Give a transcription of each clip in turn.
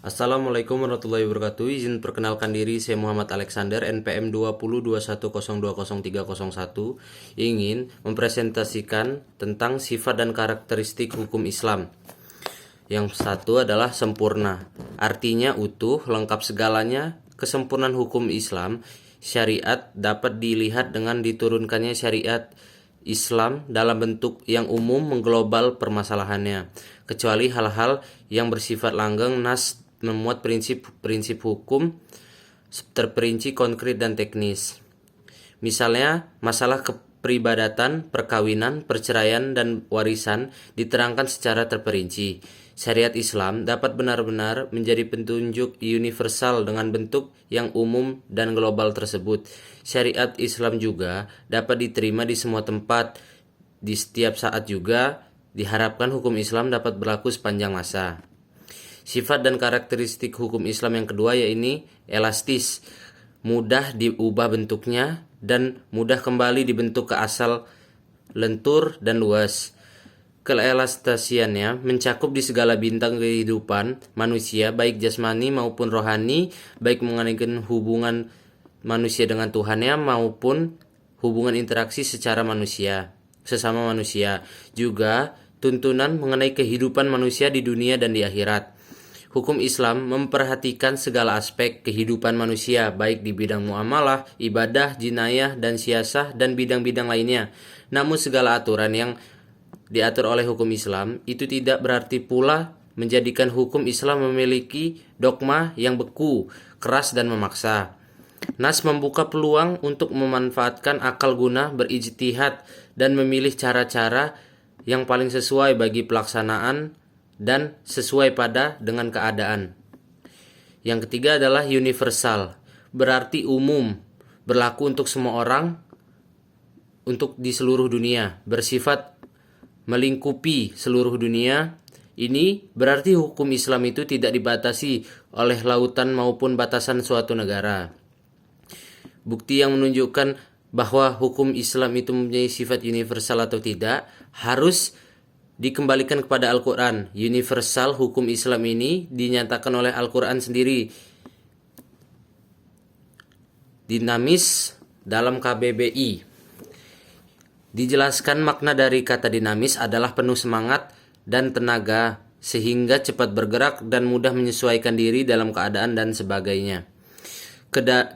Assalamualaikum warahmatullahi wabarakatuh. Izin perkenalkan diri, saya Muhammad Alexander, NPM 2021021021, ingin mempresentasikan tentang sifat dan karakteristik hukum Islam. Yang satu adalah sempurna, artinya utuh, lengkap segalanya. Kesempurnaan hukum Islam, syariat dapat dilihat dengan diturunkannya syariat Islam dalam bentuk yang umum mengglobal permasalahannya, kecuali hal-hal yang bersifat langgeng. Nas memuat prinsip-prinsip hukum terperinci, konkret, dan teknis. Misalnya, masalah kepribadatan, perkawinan, perceraian, dan warisan diterangkan secara terperinci. Syariat Islam dapat benar-benar menjadi petunjuk universal dengan bentuk yang umum dan global tersebut. Syariat Islam juga dapat diterima di semua tempat, di setiap saat juga. Diharapkan hukum Islam dapat berlaku sepanjang masa. Sifat dan karakteristik hukum Islam yang kedua yaitu elastis, mudah diubah bentuknya dan mudah kembali dibentuk ke asal, lentur dan luas. Keelastasiannya mencakup di segala bintang kehidupan manusia, baik jasmani maupun rohani, baik mengenai hubungan manusia dengan Tuhannya maupun hubungan interaksi secara sesama manusia, juga tuntunan mengenai kehidupan manusia di dunia dan di akhirat. Hukum Islam memperhatikan segala aspek kehidupan manusia, baik di bidang muamalah, ibadah, jinayah, dan siasah, dan bidang-bidang lainnya. Namun segala aturan yang diatur oleh hukum Islam itu tidak berarti pula menjadikan hukum Islam memiliki dogma yang beku, keras, dan memaksa. Nas membuka peluang untuk memanfaatkan akal guna, berijtihad, dan memilih cara-cara yang paling sesuai bagi pelaksanaan dan sesuai dengan keadaan. Yang ketiga adalah universal, berarti umum, berlaku untuk semua orang, untuk di seluruh dunia, bersifat melingkupi seluruh dunia. Ini berarti hukum Islam itu tidak dibatasi oleh lautan maupun batasan suatu negara. Bukti yang menunjukkan bahwa hukum Islam itu mempunyai sifat universal atau tidak harus dikembalikan kepada Al-Quran. Universal hukum Islam ini dinyatakan oleh Al-Quran sendiri. Dinamis dalam KBBI. Dijelaskan makna dari kata dinamis adalah penuh semangat dan tenaga, sehingga cepat bergerak dan mudah menyesuaikan diri dalam keadaan dan sebagainya.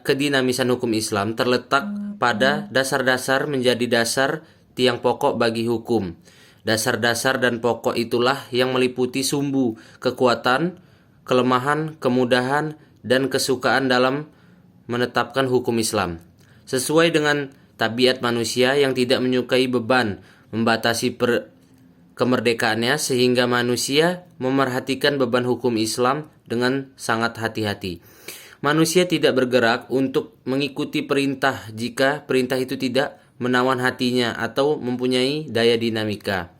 Kedinamisan hukum Islam terletak pada dasar-dasar menjadi dasar tiang pokok bagi hukum. Dasar-dasar dan pokok itulah yang meliputi sumbu, kekuatan, kelemahan, kemudahan, dan kesukaan dalam menetapkan hukum Islam. Sesuai dengan tabiat manusia yang tidak menyukai beban, membatasi kemerdekaannya, sehingga manusia memerhatikan beban hukum Islam dengan sangat hati-hati. Manusia tidak bergerak untuk mengikuti perintah jika perintah itu tidak menawan hatinya atau mempunyai daya dinamika.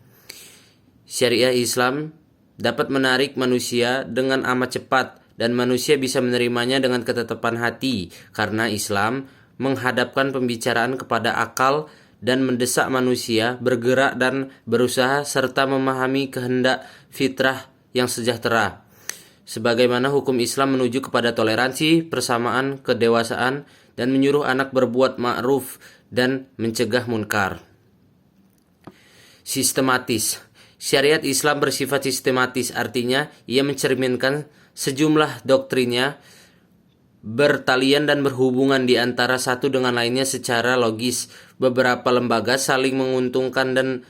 Syariat Islam dapat menarik manusia dengan amat cepat dan manusia bisa menerimanya dengan ketetapan hati, karena Islam menghadapkan pembicaraan kepada akal dan mendesak manusia bergerak dan berusaha serta memahami kehendak fitrah yang sejahtera. Sebagaimana hukum Islam menuju kepada toleransi, persamaan, kedewasaan, dan menyuruh anak berbuat ma'ruf dan mencegah munkar. Sistematis. Syariat Islam bersifat sistematis, artinya ia mencerminkan sejumlah doktrinnya bertalian dan berhubungan di antara satu dengan lainnya secara logis. Beberapa lembaga saling menguntungkan dan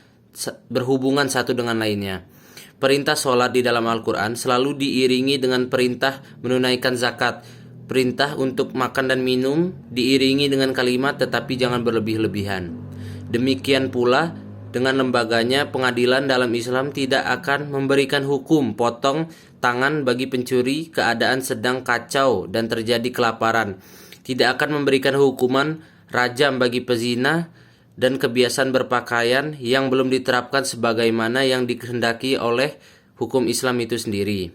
berhubungan satu dengan lainnya. Perintah sholat di dalam Al-Quran selalu diiringi dengan perintah menunaikan zakat. Perintah untuk makan dan minum diiringi dengan kalimat tetapi jangan berlebih-lebihan. Demikian pula dengan lembaganya pengadilan dalam Islam tidak akan memberikan hukum potong tangan bagi pencuri keadaan sedang kacau dan terjadi kelaparan. Tidak akan memberikan hukuman rajam bagi pezina dan kebiasaan berpakaian yang belum diterapkan sebagaimana yang dikehendaki oleh hukum Islam itu sendiri.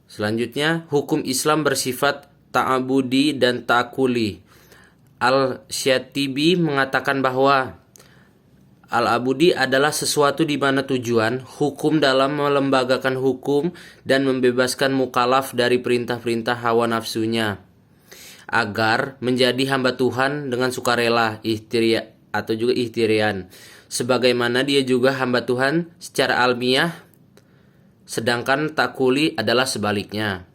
Selanjutnya, hukum Islam bersifat ta'abudi dan ta'akuli. Al-Syatibi mengatakan bahwa Al-abudi adalah sesuatu di mana tujuan hukum dalam melembagakan hukum dan membebaskan mukallaf dari perintah-perintah hawa nafsunya agar menjadi hamba Tuhan dengan sukarela, atau juga ihtirian. Sebagaimana dia juga hamba Tuhan secara almiah, sedangkan takuli adalah sebaliknya.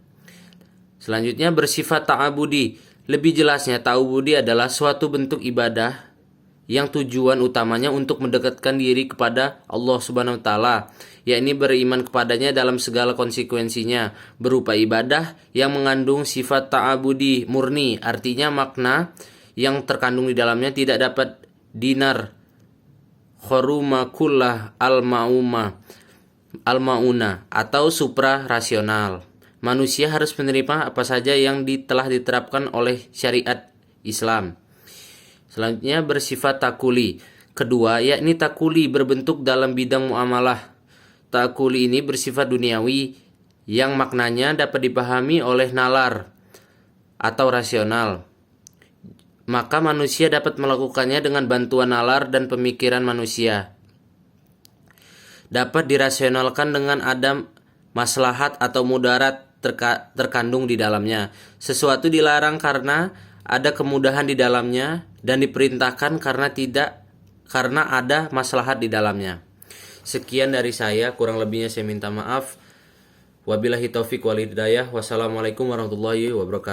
Selanjutnya bersifat ta'abudi. Lebih jelasnya, ta'abudi adalah suatu bentuk ibadah yang tujuan utamanya untuk mendekatkan diri kepada Allah Subhanahu wa taala, yakni beriman kepadanya dalam segala konsekuensinya, berupa ibadah yang mengandung sifat ta'abudi murni, artinya makna yang terkandung di dalamnya tidak dapat dinar khuruma kullah al-mauna atau supra rasional. Manusia harus menerima apa saja yang telah diterapkan oleh syariat Islam. Selanjutnya bersifat takuli. Kedua, yakni takuli berbentuk dalam bidang muamalah. Takuli ini bersifat duniawi yang maknanya dapat dipahami oleh nalar atau rasional. Maka manusia dapat melakukannya dengan bantuan nalar dan pemikiran manusia. Dapat dirasionalkan dengan ada maslahat atau mudarat terkandung di dalamnya. Sesuatu dilarang karena ada kemudahan di dalamnya dan diperintahkan karena ada maslahat di dalamnya. Sekian dari saya, kurang lebihnya saya minta maaf. Wabillahi taufik wal hidayah. Wassalamualaikum warahmatullahi wabarakatuh.